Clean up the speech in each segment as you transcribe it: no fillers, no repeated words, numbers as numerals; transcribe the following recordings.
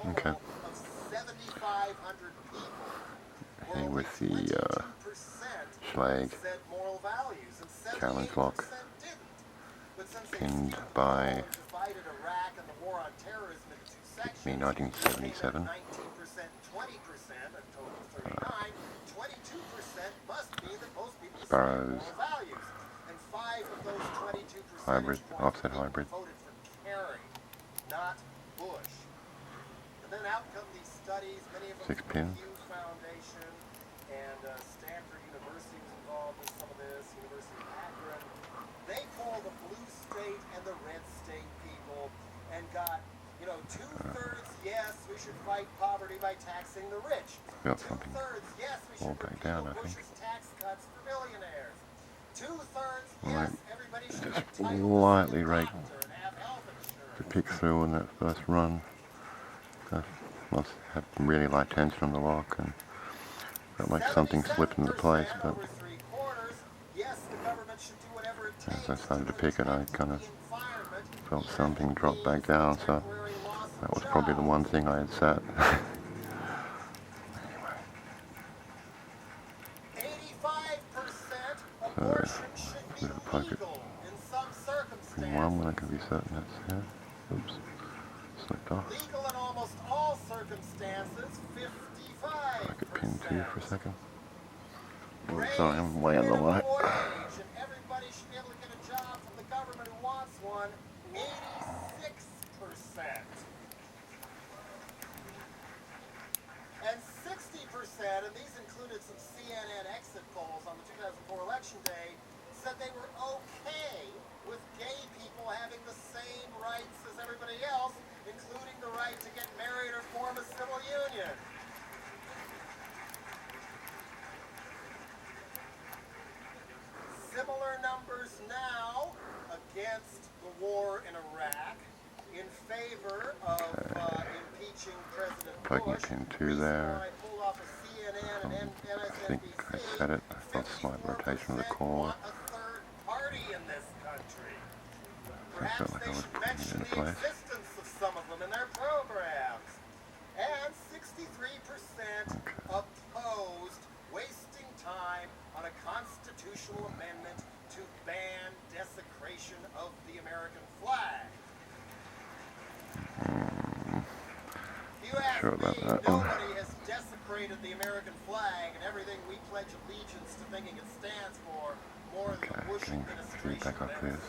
Okay. Hey, with the Schlag challenge lock pinned by me 1977. Sparrows hybrid, offset hybrid. 6 pin. Got something all back down, I think. Might just slightly rate to pick through on that first run. I must have really light tension on the lock and felt like something slipped into place, but as I started to pick it, I kind of felt something drop back down, so that was probably the one thing I had set. So, with a pocket pin 1 when I can be certain that's here. Oops, slipped off. Pocket pin 2 for a second. Oh, sorry, I'm way on the light. And 60%, and these included some CNN exit polls on the 2004 election day, said they were okay with gay people having the same rights as everybody else, including the right to get married or form a civil union. Similar numbers now against the war in Iraq, in favor of impeaching President Bush. Poking pin 2 there. I think I set it. I felt slight rotation of the core. I felt like I was putting it into place. And 63% opposed wasting time on a constitutional amendment to ban desecration of the American flag. Not sure about that one. Nobody has desecrated the American flag and everything we pledge allegiance to thinking it stands for more than the Bush administration feedback off this.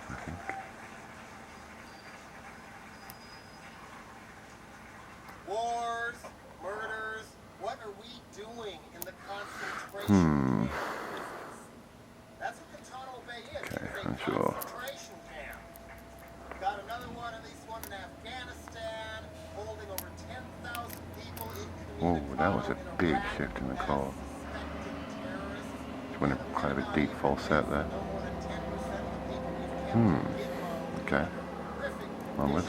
I think. Wars, murders, what are we doing in the concentration camp? That's what Guantanamo Bay is. Okay, It's a unsure. concentration camp. Got another one, at least one in Afghanistan, holding over 10,000 people in Oh, that was a big shift in the call. It went kind of a deep false set there. Okay. Onwards.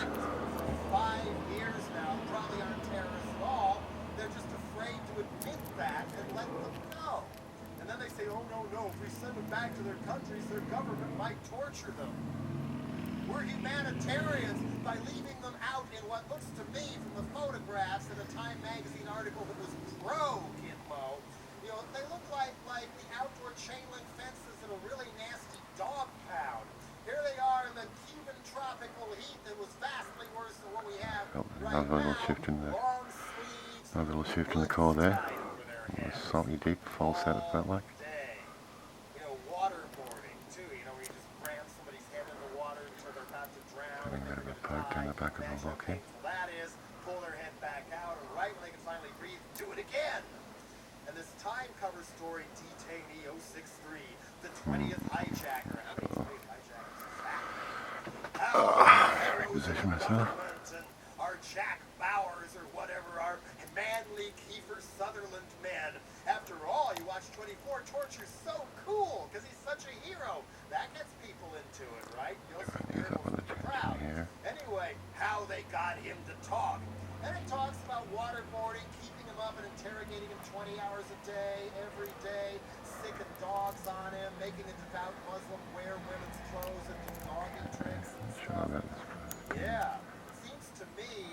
5 years now, probably aren't terrorists at all. They're just afraid to admit that and let them go. And then they say, oh, no, if we send them back to their countries, their government might torture them. We're humanitarians by leaving them out in what looks to me from the photographs in a Time magazine article that was pro-Gitmo. You know, they look like the outdoor chain link fences in a really nasty dog pound. Here they are in the Cuban tropical heat that was vastly worse than what we have right Another little now. shift in the Long sleeves, another little shift in the call there. A slightly deep false set it felt like. You know, waterboarding too. You know, where you just ram somebody's head in the water until they're about to drown. Getting a bit of a poke down the back of the lock here. That is, pull their head back out, and right when they can finally breathe, do it again. And this Time cover story, Detainee 063, the 20th hijacker. How many 20th hijackers? Reposition myself. Our Jack Bowers or whatever, our manly Kiefer Sutherland men. After all, you watch 24, torture's so cool because he's such a hero. That gets people into it, right? He's up on the tension here. Anyway, how they got him to talk. And it talks about waterboarding, keeping him up and interrogating him 20 hours a day, every day, sicking dogs on him, making a devout Muslim wear women's clothes and do doggy tricks and stuff. Yeah, seems to me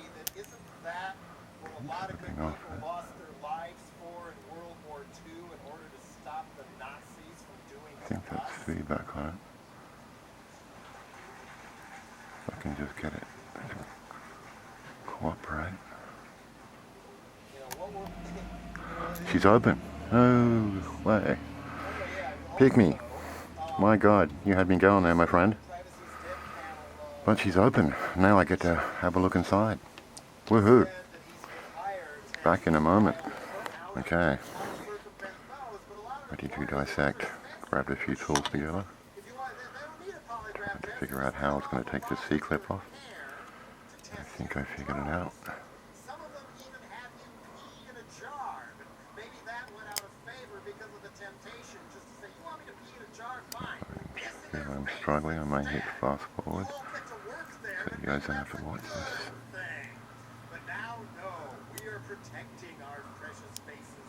that what a lot of good Something off people it. lost their lives for in World War II in order to stop the Nazis from doing I to think that's us? feedback on it. If I can just get it to cooperate. You know, what we're, She's open. No way. Pick me. My God, you had me going there, my friend. Privacy's dead panel But she's open. Now I get to have a look inside. Woohoo. said that he's been hired to Back in a moment. out Okay. how to circumvent those, but a lot of Ready to employers dissect. Grabbed a few tools together. if you want, they don't need a polygraph To test. figure out how I was going to take this C-clip off. I think I figured it out. Some of them even have you pee in a jar. But maybe that went out of favor because of the temptation just to say, you want me to pee in a jar? Fine. Piss in If their I'm face struggling, I might hit instead. fast forward. You won't get to work there, So but you guys maybe don't have that's to a watch this. good thing. But now, no, we are protecting our precious faces.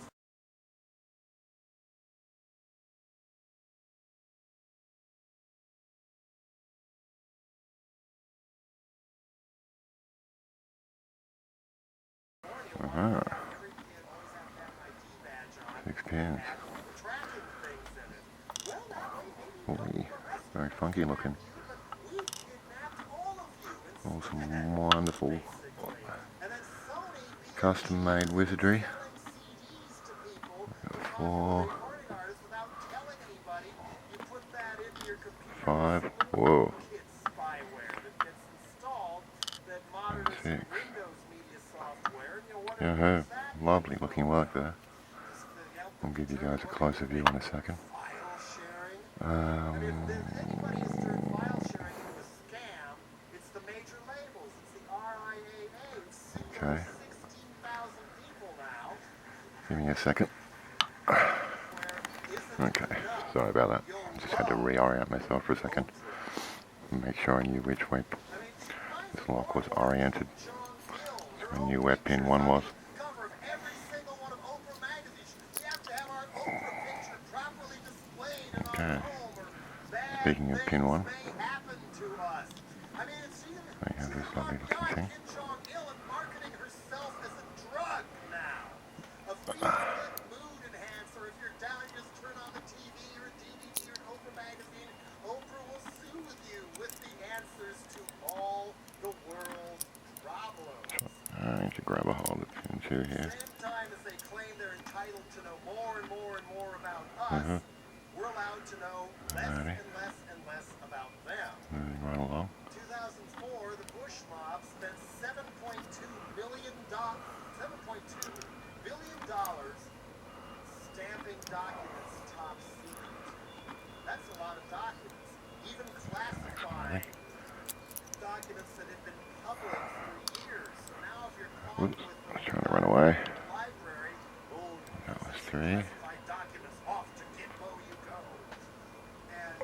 Uh-huh. Every kid always have to have an ID badge on. 6 pins. The tracking things in it. Well, that way maybe Holy, very funky looking. we've kidnapped all of you and All some wonderful basically. And then Sony began custom-made wizardry. selling CDs to people who Got thought 4, they were recording artists without telling anybody. You put that into your computer. 5. It's a Whoa. kit spyware that gets installed that monitors 6. Windows media software. And you wonder Yeah, what's that? lovely looking work there. Just to help I'll give you determine guys a what closer view in a second. file sharing. I mean, if anybody has turned file sharing into a scam, it's the major labels. It's the RIAA. It's sued Okay. over 16,000 people now. Give me a second. Where isn't Okay, enough. sorry about that. You'll Just had to love reorient myself for a second. Ultra. Make sure I knew which way I mean, this lock was oriented. John Hill, I knew where pin 1 was. cover of every single one of Oprah magazines. We have to have our Oprah picture properly displayed in Okay. our home, or bad Speaking of things pin 1, may happen to us. I mean, it's even I have this lovely looking thing. Kim Jong-il and marketing herself as a drug now. A feel-good mood enhancer. If you're down, you just turn on the TV or a DVD or an Oprah magazine. Oprah will soothe you with the answers to all the world's problems. I need to grab a hold of pin 2 here. Same time as they claim they're entitled to know more and more and more about us, we're allowed to know less Alrighty. and less and less about them. Moving right along. 2004, the Bush mob spent $7.2 billion stamping documents top secret. That's a lot of documents, even classifying documents that have been public for years. So now if you're caught Oops, with I was trying to run away. library, oh, That was 3. classified documents off to Gitmo you go. And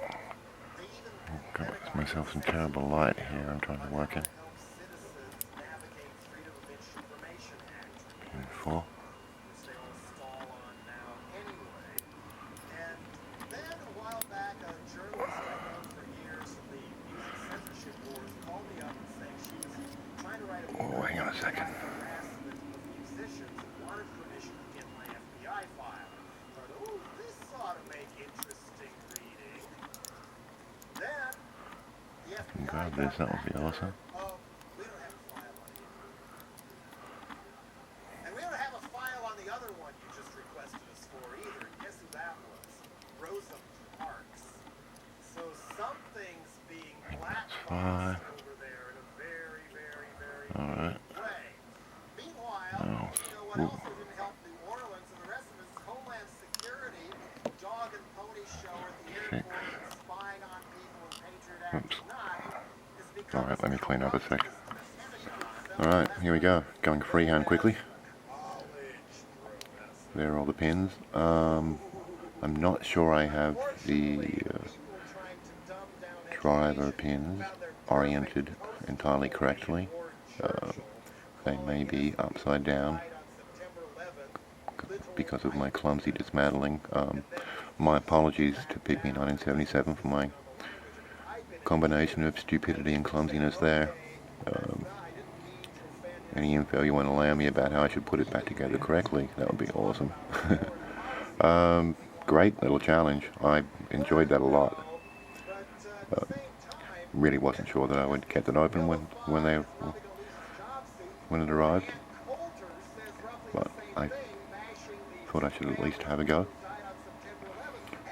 they even Got myself some terrible light here. I'm trying to work it. help citizens navigate Freedom of Information Act, Pin 4. which they all stall on now anyway. And then a while back, a journalist I've known for years from the music censorship wars called me up and saying she was trying to write a book Oh, hang on a second. harassment of musicians and wanted permission to get my FBI file. I thought, oh, this ought to make interesting reading. Then the FBI Grab got this, that would back be to her. awesome. Oh, we don't have a file on you. And we don't have a file on the other one you just requested us for either. And guess who that was? Rosa Parks. So something's being blackboxed over there in a very, very, very Alright. way. Meanwhile, Oh. you know what also didn't help New Orleans and the rest of us? Homeland Security, dog and pony show at the airport, and spying on people and Patriot Act Oops. not, has become Alright, let me clean up a sec. as Alright, here we go. Going freehand quickly. college progress. There are all the pins. I'm not sure I have the driver pins oriented entirely correctly. They may be upside down because of my clumsy dismantling. My apologies to Pygmy 1977 for my combination of stupidity and clumsiness there. any info you want to allow me about how I should put it back together correctly, that would be awesome. Great little challenge. I enjoyed that a lot. Really wasn't sure that I would get it open when it arrived, but I thought I should at least have a go.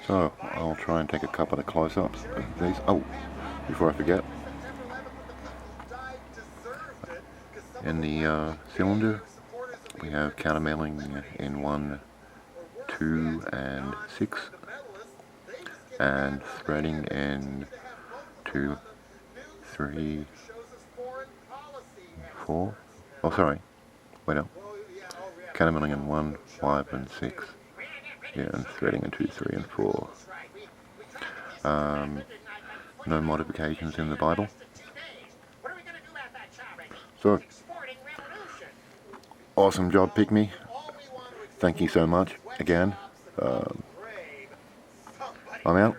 So I'll try and take a couple of close-ups of these. Oh, before I forget, in the cylinder we have countermailing in 1, 2, and 6, and threading in 2, 3, 4. Oh, sorry. Wait up. Countermailing in 1, 5, and 6. Yeah, and threading in 2, 3, and 4. No modifications in the Bible. So, awesome job, Pygmy. Thank you so much again. I'm out.